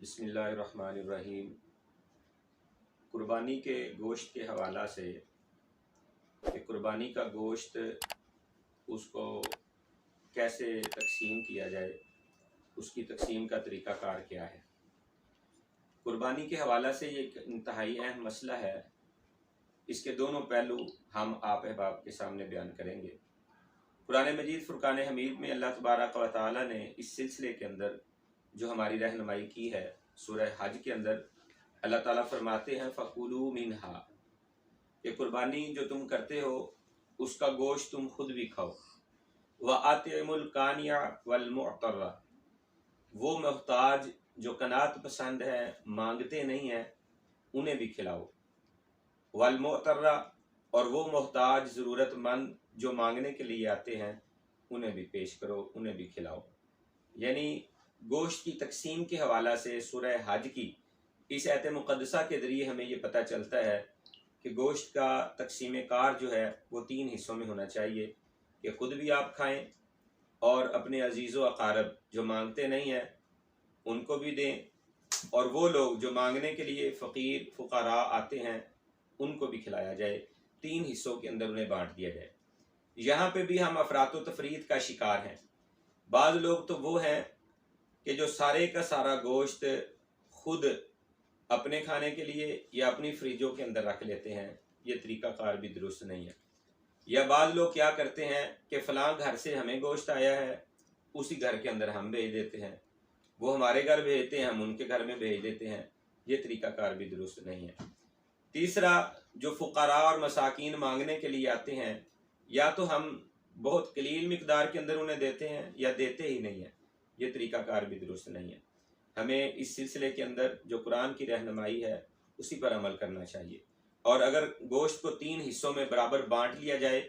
بسم اللہ الرحمن الرحیم۔ قربانی کے گوشت کے حوالہ سے کہ قربانی کا گوشت اس کو کیسے تقسیم کیا جائے، اس کی تقسیم کا طریقہ کار کیا ہے۔ قربانی کے حوالہ سے یہ ایک انتہائی اہم مسئلہ ہے۔ اس کے دونوں پہلو ہم آپ احباب کے سامنے بیان کریں گے۔ قرآن مجید فرقان حمید میں اللہ تبارک و تعالی نے اس سلسلے کے اندر جو ہماری رہنمائی کی ہے، سورہ حج کے اندر اللہ تعالیٰ فرماتے ہیں فَكُلُوا مِنْهَا، کہ قربانی جو تم کرتے ہو اس کا گوشت تم خود بھی کھاؤ۔ وَأَطْعِمُوا الْقَانِعَ وَالْمُعْتَرَّ، وہ محتاج جو قناعت پسند ہیں، مانگتے نہیں ہیں، انہیں بھی کھلاؤ۔ وَالْمُعْتَرَّ، اور وہ محتاج ضرورت مند جو مانگنے کے لیے آتے ہیں انہیں بھی پیش کرو، انہیں بھی کھلاؤ۔ یعنی گوشت کی تقسیم کے حوالہ سے سورہ حج کی اس آیت مقدسہ کے ذریعے ہمیں یہ پتہ چلتا ہے کہ گوشت کا تقسیم کار جو ہے وہ 3 حصوں میں ہونا چاہیے، کہ خود بھی آپ کھائیں اور اپنے عزیز و اقارب جو مانگتے نہیں ہیں ان کو بھی دیں، اور وہ لوگ جو مانگنے کے لیے فقیر فقراء آتے ہیں ان کو بھی کھلایا جائے۔ 3 حصوں کے اندر انہیں بانٹ دیا جائے۔ یہاں پہ بھی ہم افراط و تفرید کا شکار ہیں۔ بعض لوگ تو وہ ہیں کہ جو سارے کا سارا گوشت خود اپنے کھانے کے لیے یا اپنی فریجوں کے اندر رکھ لیتے ہیں، یہ طریقہ کار بھی درست نہیں ہے۔ یا بعض لوگ کیا کرتے ہیں کہ فلاں گھر سے ہمیں گوشت آیا ہے، اسی گھر کے اندر ہم بھیج دیتے ہیں، وہ ہمارے گھر بھیجتے ہیں، ہم ان کے گھر میں بھیج دیتے ہیں، یہ طریقہ کار بھی درست نہیں ہے۔ تیسرا، جو فقراء اور مساکین مانگنے کے لیے آتے ہیں، یا تو ہم بہت قلیل مقدار کے اندر انہیں دیتے ہیں یا دیتے ہی نہیں ہیں، یہ طریقہ کار بھی درست نہیں ہے۔ ہمیں اس سلسلے کے اندر جو قرآن کی رہنمائی ہے اسی پر عمل کرنا چاہیے، اور اگر گوشت کو 3 حصوں میں برابر بانٹ لیا جائے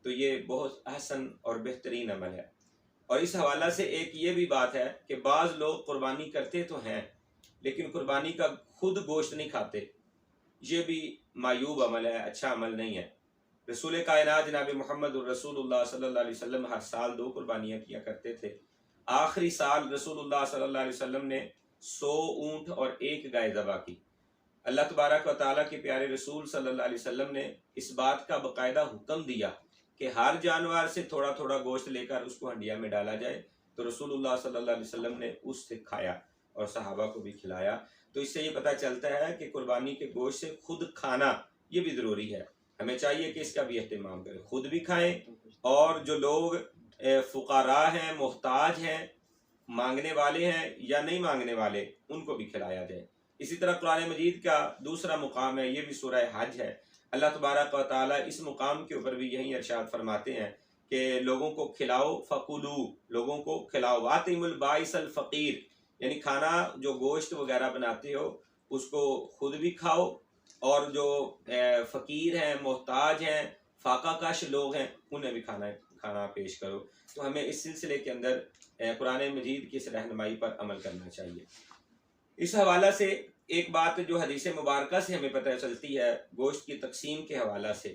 تو یہ بہت احسن اور بہترین عمل ہے۔ اور اس حوالہ سے ایک یہ بھی بات ہے کہ بعض لوگ قربانی کرتے تو ہیں لیکن قربانی کا خود گوشت نہیں کھاتے، یہ بھی معیوب عمل ہے، اچھا عمل نہیں ہے۔ رسول کائنات جناب محمد الرسول اللہ صلی اللہ علیہ وسلم ہر سال 2 قربانیاں کیا کرتے تھے۔ آخری سال رسول اللہ صلی اللہ علیہ وسلم نے 100 اونٹ اور 1 گائے ذبح کی۔ اللہ تبارک و تعالیٰ کے پیارے رسول صلی اللہ علیہ وسلم نے اس بات کا باقاعدہ حکم دیا کہ ہر جانور سے تھوڑا تھوڑا گوشت لے کر اس کو ہنڈیا میں ڈالا جائے، تو رسول اللہ صلی اللہ علیہ وسلم نے اس سے کھایا اور صحابہ کو بھی کھلایا۔ تو اس سے یہ پتہ چلتا ہے کہ قربانی کے گوشت سے خود کھانا یہ بھی ضروری ہے، ہمیں چاہیے کہ اس کا بھی اہتمام کریں، خود بھی کھائیں، اور جو لوگ فقراء ہیں، محتاج ہیں، مانگنے والے ہیں یا نہیں مانگنے والے، ان کو بھی کھلایا جائے۔ اسی طرح قرآن مجید کا دوسرا مقام ہے، یہ بھی سورہ حج ہے۔ اللہ تبارک و تعالیٰ اس مقام کے اوپر بھی یہی ارشاد فرماتے ہیں کہ لوگوں کو کھلاؤ، فَقُلُوا، لوگوں کو کھلاؤ، وَأَطْعِمُوا الْبَائِسَ الْفَقِيرَ، یعنی کھانا جو گوشت وغیرہ بناتے ہو اس کو خود بھی کھاؤ، اور جو فقیر ہیں، محتاج ہیں، فاقہ کش لوگ ہیں، انہیں بھی کھانا پیش کرو۔ تو ہمیں اس سلسلے کے اندر قرآن مجید کی اس رہنمائی پر عمل کرنا چاہیے۔ اس حوالہ سے ایک بات جو حدیث مبارکہ سے ہمیں پتہ چلتی ہے گوشت کی تقسیم کے حوالہ سے،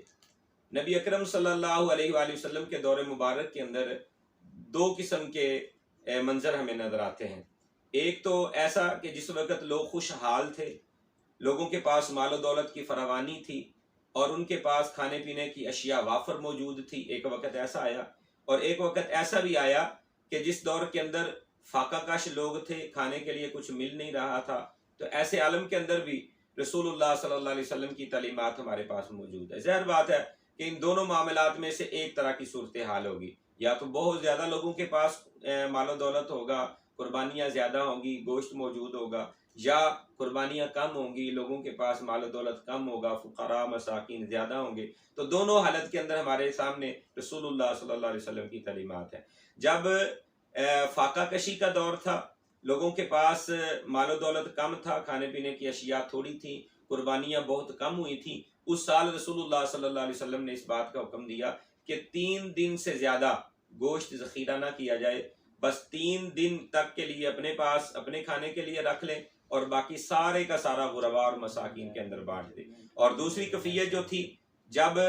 نبی اکرم صلی اللہ علیہ وآلہ وسلم کے دور مبارک کے اندر 2 قسم کے منظر ہمیں نظر آتے ہیں۔ ایک تو ایسا کہ جس وقت لوگ خوشحال تھے، لوگوں کے پاس مال و دولت کی فراوانی تھی اور ان کے پاس کھانے پینے کی اشیاء وافر موجود تھی، ایک وقت ایسا آیا۔ اور ایک وقت ایسا بھی آیا کہ جس دور کے اندر فاقہ کش لوگ تھے، کھانے کے لیے کچھ مل نہیں رہا تھا، تو ایسے عالم کے اندر بھی رسول اللہ صلی اللہ علیہ وسلم کی تعلیمات ہمارے پاس موجود ہے۔ ظاہر بات ہے کہ ان دونوں معاملات میں سے ایک طرح کی صورتحال ہوگی، یا تو بہت زیادہ لوگوں کے پاس مال و دولت ہوگا، قربانیاں زیادہ ہوں گی، گوشت موجود ہوگا، یا قربانیاں کم ہوں گی، لوگوں کے پاس مال و دولت کم ہوگا، فقراء مساکین زیادہ ہوں گے۔ تو دونوں حالت کے اندر ہمارے سامنے رسول اللہ صلی اللہ علیہ وسلم کی تعلیمات ہیں۔ جب فاقہ کشی کا دور تھا، لوگوں کے پاس مال و دولت کم تھا، کھانے پینے کی اشیاء تھوڑی تھیں، قربانیاں بہت کم ہوئی تھیں، اس سال رسول اللہ صلی اللہ علیہ وسلم نے اس بات کا حکم دیا کہ 3 دن سے زیادہ گوشت ذخیرہ نہ کیا جائے، بس 3 دن تک کے لیے اپنے پاس اپنے کھانے کے لیے رکھ لیں، اور باقی سارے کا سارا غرباء اور مساکین کے اندر بانٹ دیں۔ اور دوسری کیفیت جو تھی، جب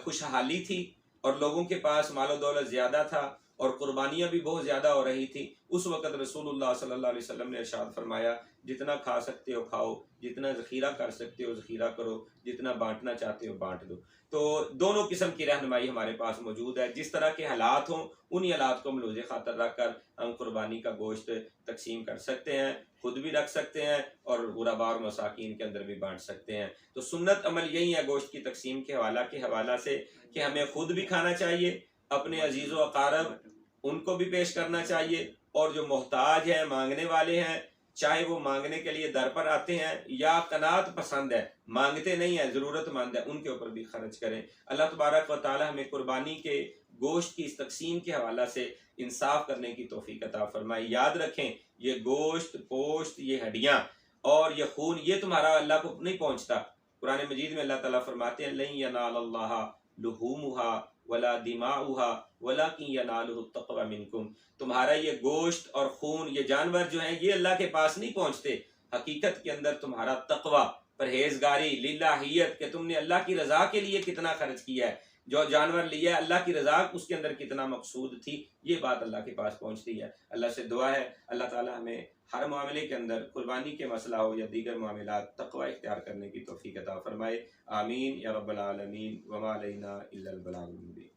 خوشحالی تھی اور لوگوں کے پاس مال و دولت زیادہ تھا اور قربانیاں بھی بہت زیادہ ہو رہی تھیں، اس وقت رسول اللہ صلی اللہ علیہ وسلم نے ارشاد فرمایا جتنا کھا سکتے ہو کھاؤ، جتنا ذخیرہ کر سکتے ہو ذخیرہ کرو، جتنا بانٹنا چاہتے ہو بانٹ دو۔ تو دونوں قسم کی رہنمائی ہمارے پاس موجود ہے، جس طرح کے حالات ہوں انہی حالات کو ملوز خاطر رکھ کر ہم قربانی کا گوشت تقسیم کر سکتے ہیں، خود بھی رکھ سکتے ہیں اور غرباء اور مساکین کے اندر بھی بانٹ سکتے ہیں۔ تو سنت عمل یہی ہے گوشت کی تقسیم کے حوالہ سے کہ ہمیں خود بھی کھانا چاہیے، اپنے عزیز و اقارب ان کو بھی پیش کرنا چاہیے، اور جو محتاج ہیں مانگنے والے ہیں، چاہے وہ مانگنے کے لیے در پر آتے ہیں یا قناعت پسند ہے مانگتے نہیں ہیں ضرورت مند ہے، ان کے اوپر بھی خرچ کریں۔ اللہ تبارک و تعالی ہمیں قربانی کے گوشت کی اس تقسیم کے حوالہ سے انصاف کرنے کی توفیق عطا فرمائے۔ یاد رکھیں یہ گوشت، پوشت، یہ ہڈیاں اور یہ خون یہ تمہارا اللہ کو نہیں پہنچتا۔ قرآن مجید میں اللہ تعالیٰ فرماتے ہیں لن ینال اللہ لحومها ولا دماؤها ولکن ینالہ التقوی منکم، تمہارا یہ گوشت اور خون یہ جانور جو ہیں یہ اللہ کے پاس نہیں پہنچتے، حقیقت کے اندر تمہارا تقوی، پرہیزگاری، للہیت کہ تم نے اللہ کی رضا کے لیے کتنا خرچ کیا ہے، جو جانور لیا ہے اللہ کی رضا اس کے اندر کتنا مقصود تھی، یہ بات اللہ کے پاس پہنچتی ہے۔ اللہ سے دعا ہے اللہ تعالی ہمیں ہر معاملے کے اندر قربانی کے مسئلہ ہو یا دیگر معاملات تقوی اختیار کرنے کی توفیق عطا فرمائے۔ آمین یا رب العالمین، وما علینا الا البلاغ المبین۔